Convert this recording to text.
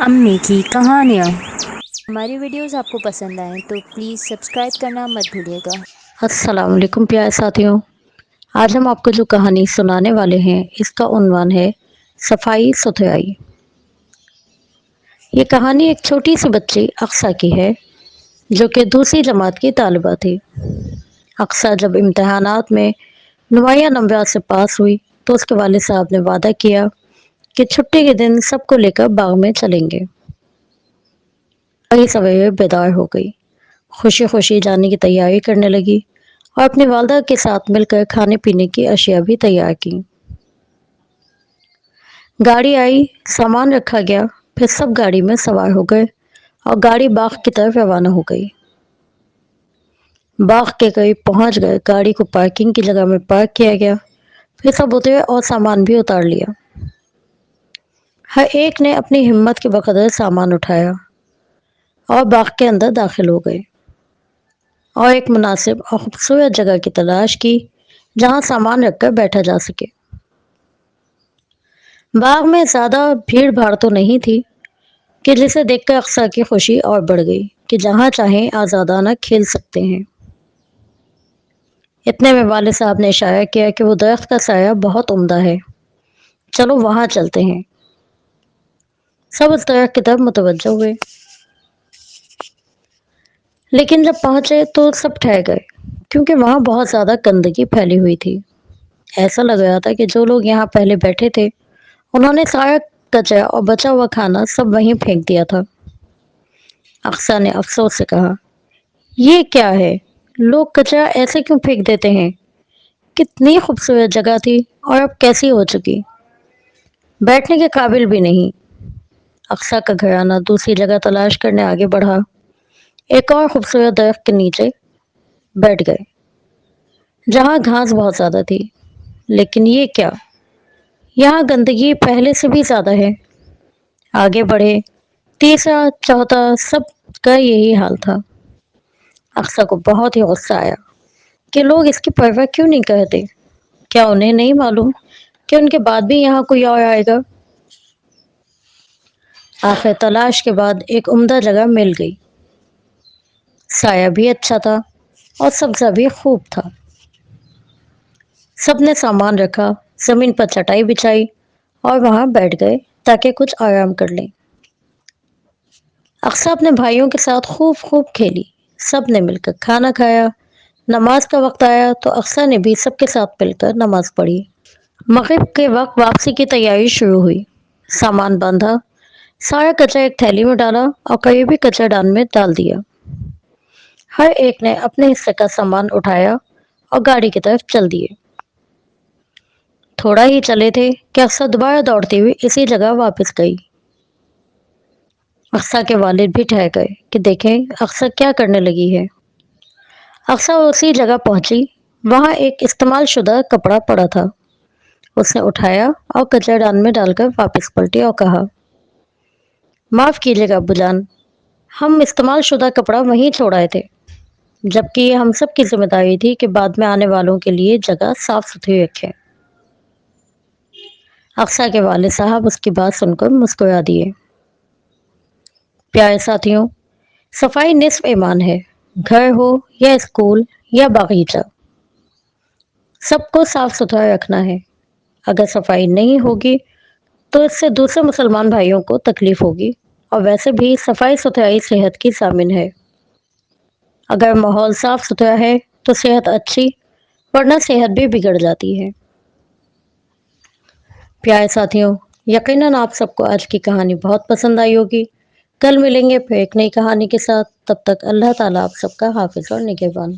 امی کی کہانیاں۔ ہماری ویڈیوز آپ کو پسند آئیں تو پلیز سبسکرائب کرنا مت بھولیے گا۔ السلام علیکم پیارے ساتھیوں، آج ہم آپ کو جو کہانی سنانے والے ہیں اس کا عنوان ہے صفائی ستھرائی۔ یہ کہانی ایک چھوٹی سی بچی اقصیٰ کی ہے جو کہ دوسری جماعت کی طالبہ تھی۔ اقصیٰ جب امتحانات میں نمایاں نمبرات سے پاس ہوئی تو اس کے والد صاحب نے وعدہ کیا کہ چھٹی کے دن سب کو لے کر باغ میں چلیں گے۔ وہی سویرے بیدار ہو گئی، خوشی خوشی جانے کی تیاری کرنے لگی اور اپنی والدہ کے ساتھ مل کر کھانے پینے کی اشیاء بھی تیار کی۔ گاڑی آئی، سامان رکھا گیا، پھر سب گاڑی میں سوار ہو گئے اور گاڑی باغ کی طرف روانہ ہو گئی۔ باغ کے قریب پہنچ گئے، گاڑی کو پارکنگ کی جگہ میں پارک کیا گیا، پھر سب اترے اور سامان بھی اتار لیا۔ ہر ایک نے اپنی ہمت کے بقدر سامان اٹھایا اور باغ کے اندر داخل ہو گئے اور ایک مناسب اور خوبصورت جگہ کی تلاش کی جہاں سامان رکھ کر بیٹھا جا سکے۔ باغ میں زیادہ بھیڑ بھاڑ تو نہیں تھی کہ جسے دیکھ کر اقصیٰ کی خوشی اور بڑھ گئی کہ جہاں چاہیں آزادانہ کھیل سکتے ہیں۔ اتنے میں والد صاحب نے اشارہ کیا کہ وہ درخت کا سایہ بہت عمدہ ہے، چلو وہاں چلتے ہیں۔ سب اس درخت کی طرف متوجہ ہوئے، لیکن جب پہنچے تو سب ٹھہر گئے کیونکہ وہاں بہت زیادہ گندگی پھیلی ہوئی تھی۔ ایسا لگ رہا تھا کہ جو لوگ یہاں پہلے بیٹھے تھے انہوں نے سارا کچرا اور بچا ہوا کھانا سب وہیں پھینک دیا تھا۔ اقصیٰ نے افسوس سے کہا، یہ کیا ہے؟ لوگ کچرا ایسے کیوں پھینک دیتے ہیں؟ کتنی خوبصورت جگہ تھی اور اب کیسی ہو چکی، بیٹھنے کے قابل بھی نہیں۔ اقصیٰ کا گھرانہ دوسری جگہ تلاش کرنے آگے بڑھا، ایک اور خوبصورت درخت کے نیچے بیٹھ گئے جہاں گھاس بہت زیادہ تھی۔ لیکن یہ کیا، یہاں گندگی پہلے سے بھی زیادہ ہے۔ آگے بڑھے، تیسرا چوتھا، سب کا یہی حال تھا۔ اقصیٰ کو بہت ہی غصہ آیا کہ لوگ اس کی پرواہ کیوں نہیں کرتے، کیا انہیں نہیں معلوم کہ ان کے بعد بھی یہاں کوئی اور آئے گا؟ آخر تلاش کے بعد ایک عمدہ جگہ مل گئی، سایہ بھی اچھا تھا اور سبزہ بھی خوب تھا۔ سب نے سامان رکھا، زمین پر چٹائی بچھائی اور وہاں بیٹھ گئے تاکہ کچھ آرام کر لیں۔ اقصیٰ اپنے بھائیوں کے ساتھ خوب کھیلی، سب نے مل کر کھانا کھایا۔ نماز کا وقت آیا تو اقصیٰ نے بھی سب کے ساتھ مل کر نماز پڑھی۔ مغرب کے وقت واپسی کی تیاری شروع ہوئی، سامان باندھا، سارا کچرا ایک تھیلی میں ڈالا اور قریبی کچرا دان میں ڈال دیا۔ ہر ایک نے اپنے حصے کا سامان اٹھایا اور گاڑی کی طرف چل دیے۔ تھوڑا ہی چلے تھے کہ اقصیٰ دوبارہ دوڑتی ہوئی اسی جگہ واپس گئی۔ اقصیٰ کے والد بھی ٹھہر گئے کہ دیکھیں اقصیٰ کیا کرنے لگی ہے۔ اقصیٰ اسی جگہ پہنچی، وہاں ایک استعمال شدہ کپڑا پڑا تھا۔ اس نے اٹھایا اور کچرا دان میں ڈال کر واپس پلٹی اور کہا، معاف کیجیے گا ابو جان، ہم استعمال شدہ کپڑا وہیں چھوڑ آئے تھے، جبکہ یہ ہم سب کی ذمہ داری تھی کہ بعد میں آنے والوں کے لیے جگہ صاف ستھری رکھیں۔ اقصیٰ کے والد صاحب اس کی بات سن کر مسکرا دیے۔ پیارے ساتھیوں، صفائی نصف ایمان ہے، گھر ہو یا اسکول یا باغیچہ، سب کو صاف ستھرا رکھنا ہے۔ اگر صفائی نہیں ہوگی تو اس سے دوسرے مسلمان بھائیوں کو تکلیف ہوگی، اور ویسے بھی صفائی ستھرائی صحت کی ضامن ہے۔ اگر ماحول صاف ستھرا ہے تو صحت اچھی، ورنہ صحت بھی بگڑ جاتی ہے۔ پیارے ساتھیوں، یقیناً آپ سب کو آج کی کہانی بہت پسند آئی ہوگی۔ کل ملیں گے پھر ایک نئی کہانی کے ساتھ، تب تک اللہ تعالیٰ آپ سب کا حافظ اور نگہبان۔